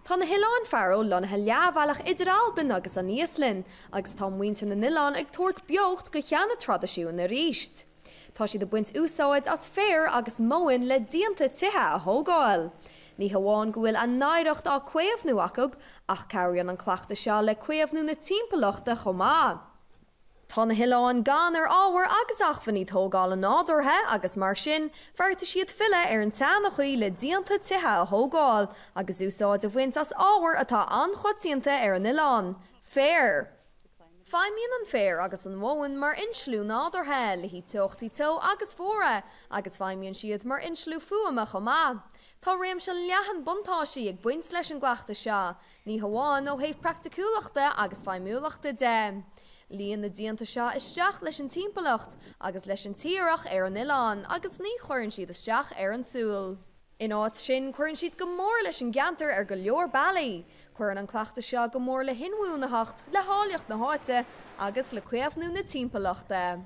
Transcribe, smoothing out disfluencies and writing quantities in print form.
Tá na hOileáin Faroe lonathe leabhhealach idir Alban agus an Níoslinn, agus tá muintir na nOileáin ag tuairt beocht go cheanna tradiisiún na ríist. Tá si de buint úsáid as Féar agus móin le Díonta tithe a thógáil. Ní hamháin go bhfuil an náireacht á cuéamhnú acu ach cabhraíonn an cleachta seo le cuéamhnú na timpeallachta chomá. Tá na hOileáin gan ar ábhar agus achfaní thógáil an nádúrtha agus mar sin fearta siad fille ar an teannachaí le Díonta tithe a thógáil agus úsáid a bhaint as ábhar atá anchoitianta ar an nOileáin. Féar. Feimíonn an Féar agus an mhóin mar inslú nádúrtha le hí tuachtaí tó agus mhóra agus feimíonn siad mar inslú fuama chomá. Tá réim se leathan buntáisí ag buint leis an gleachta seo, ní hamháin ó thaobh practicúlachta agus feimúlachta de. Líon na Díonta seo isteach leis an timpeallacht agus leis an tíreach ar an nOileáin agus ní chuirann siad isteach ar an súil. In áit sin chuirann siad go mór leis an geantar ar go leor bailí, chuirann an cleachta seo go mór le hinmhúnacht, le hálaocht na háite agus le cuéamhnú na timpeallachta.